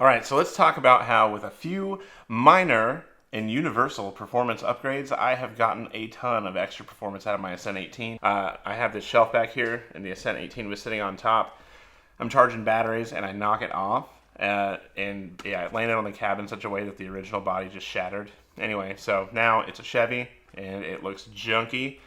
All right, so let's talk about how with a few minor and universal performance upgrades, I have gotten a ton of extra performance out of my Ascent 18. I have this shelf back here, and the Ascent 18 was sitting on top. I'm charging batteries, and I knock it off, and yeah, it landed on the cab in such a way that the original body just shattered. Anyway, so now it's a Chevy, and it looks junky.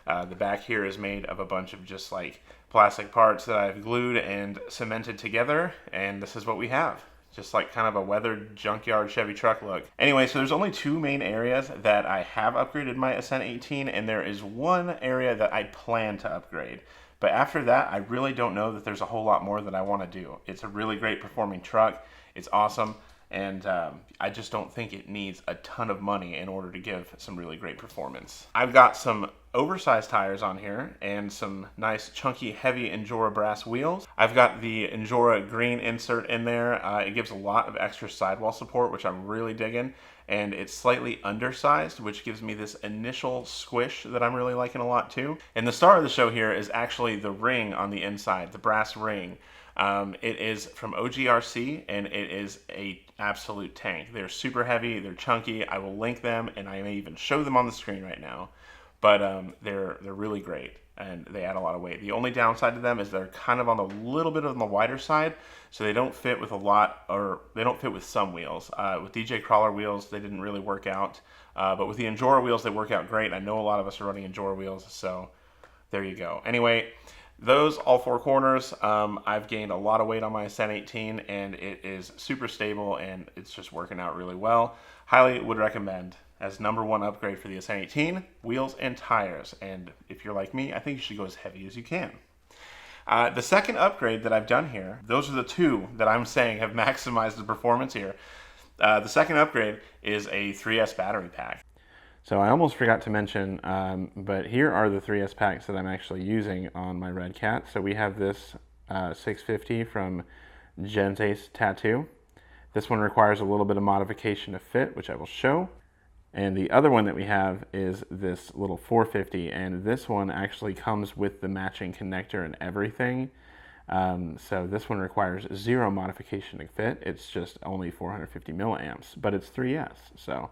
The back here is made of a bunch of just like plastic parts that I've glued and cemented together, and this is what we have. Just like kind of a weathered junkyard Chevy truck look. Anyway, so there's only two main areas that I have upgraded my Ascent 18, and there is one area that I plan to upgrade. But after that, I really don't know that there's a whole lot more that I want to do. It's a really great performing truck. It's awesome. And I just don't think it needs a ton of money in order to give some really great performance. I've got some oversized tires on here and some nice chunky heavy Endura brass wheels. I've got the Endura green insert in there. It gives a lot of extra sidewall support, which I'm really digging. And it's slightly undersized, which gives me this initial squish that I'm really liking a lot too. And the star of the show here is actually the ring on the inside, the brass ring. It is from OGRC, and it is a absolute tank. They're super heavy, they're chunky. I will link them, and I may even show them on the screen right now. But they're really great, and they add a lot of weight. The only downside to them is they're kind of on a little bit on the wider side, so they don't fit with a lot, or they don't fit with some wheels. With DJ Crawler wheels, they didn't really work out, but with the Endura wheels, they work out great. I know a lot of us are running Endura wheels, so there you go. Anyway, those all four corners, I've gained a lot of weight on my Ascent 18, and it is super stable, and it's just working out really well. Highly would recommend as #1 upgrade for the Ascent 18, wheels and tires. And if you're like me, I think you should go as heavy as you can. The second upgrade that I've done here, those are the two that I'm saying have maximized the performance here. The second upgrade is a 3S battery pack. So I almost forgot to mention, but here are the 3S packs that I'm actually using on my Red Cat. So we have this 650 from Gen's Tattoo. This one requires a little bit of modification to fit, which I will show. And the other one that we have is this little 450, and this one actually comes with the matching connector and everything. So this one requires 0 modification to fit. It's just only 450 milliamps, but it's 3S. So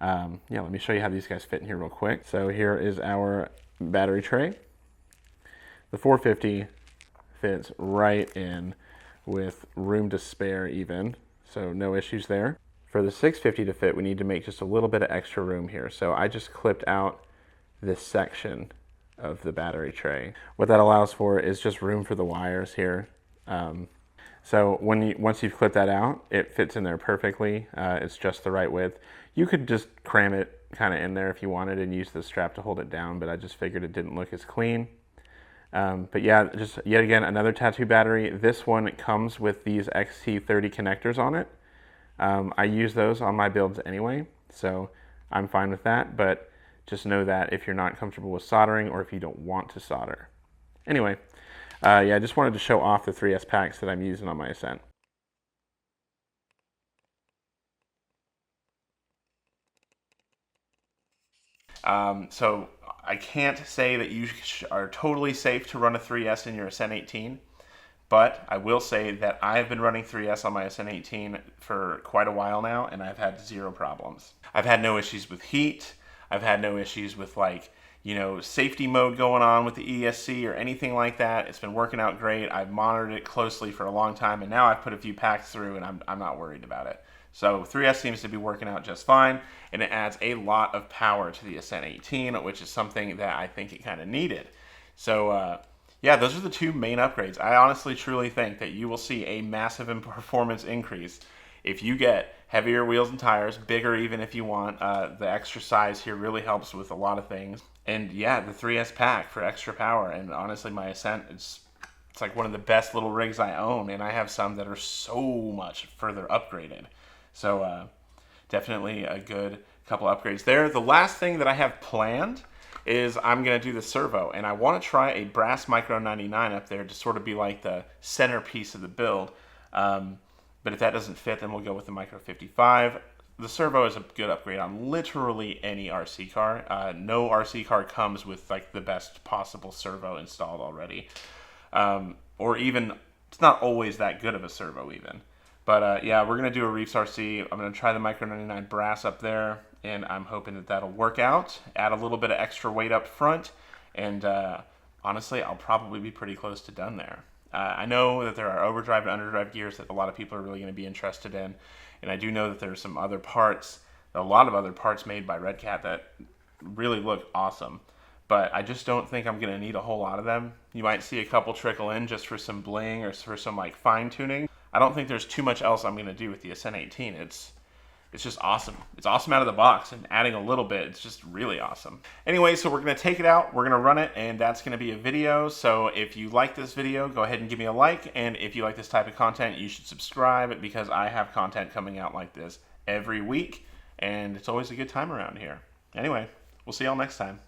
yeah, let me show you how these guys fit in here real quick. So here is our battery tray. The 450 fits right in with room to spare even, so no issues there. For the 650 to fit, we need to make just a little bit of extra room here. So I just clipped out this section of the battery tray. What that allows for is just room for the wires here. So once you've clipped that out, it fits in there perfectly. It's just the right width. You could just cram it kind of in there if you wanted and use the strap to hold it down, but I just figured it didn't look as clean. But yeah, just yet again, another Tattoo battery. This one comes with these XT30 connectors on it. I use those on my builds anyway, so I'm fine with that, but just know that if you're not comfortable with soldering or if you don't want to solder. Anyway, yeah, I just wanted to show off the 3S packs that I'm using on my Ascent. So I can't say that you are totally safe to run a 3S in your Ascent 18. But I will say that I've been running 3S on my Ascent 18 for quite a while now, and I've had 0 problems. I've had no issues with heat. I've had no issues with safety mode going on with the ESC or anything like that. It's been working out great. I've monitored it closely for a long time, and now I've put a few packs through, and I'm not worried about it. So 3S seems to be working out just fine, and it adds a lot of power to the Ascent 18, which is something that I think it kind of needed. So, yeah, those are the two main upgrades. I honestly, truly think that you will see a massive performance increase if you get heavier wheels and tires, bigger even if you want. The extra size here really helps with a lot of things. And yeah, the 3S pack for extra power. And honestly, my Ascent, it's like one of the best little rigs I own, and I have some that are so much further upgraded. So definitely a good couple upgrades there. The last thing that I have planned is I'm going to do the servo, and I want to try a brass Micro 99 up there to sort of be like the centerpiece of the build. But if that doesn't fit, then we'll go with the Micro 55. The servo is a good upgrade on literally any RC car. No RC car comes with like the best possible servo installed already. Or even, it's not always that good of a servo even. But yeah, we're going to do a Reefs RC. I'm going to try the Micro 99 brass up there, and I'm hoping that that'll work out. Add a little bit of extra weight up front, and honestly, I'll probably be pretty close to done there. I know that there are overdrive and underdrive gears that a lot of people are really going to be interested in, and I do know that there's some other parts, a lot of other parts made by Red Cat that really look awesome. But I just don't think I'm going to need a whole lot of them. You might see a couple trickle in just for some bling or for some like fine tuning. I don't think there's too much else I'm going to do with the Ascent 18. It's just awesome. It's awesome out of the box, and adding a little bit, it's just really awesome. Anyway, so we're going to take it out, we're going to run it, and that's going to be a video. So if you like this video, go ahead and give me a like, and if you like this type of content, you should subscribe, because I have content coming out like this every week, and it's always a good time around here. Anyway, we'll see y'all next time.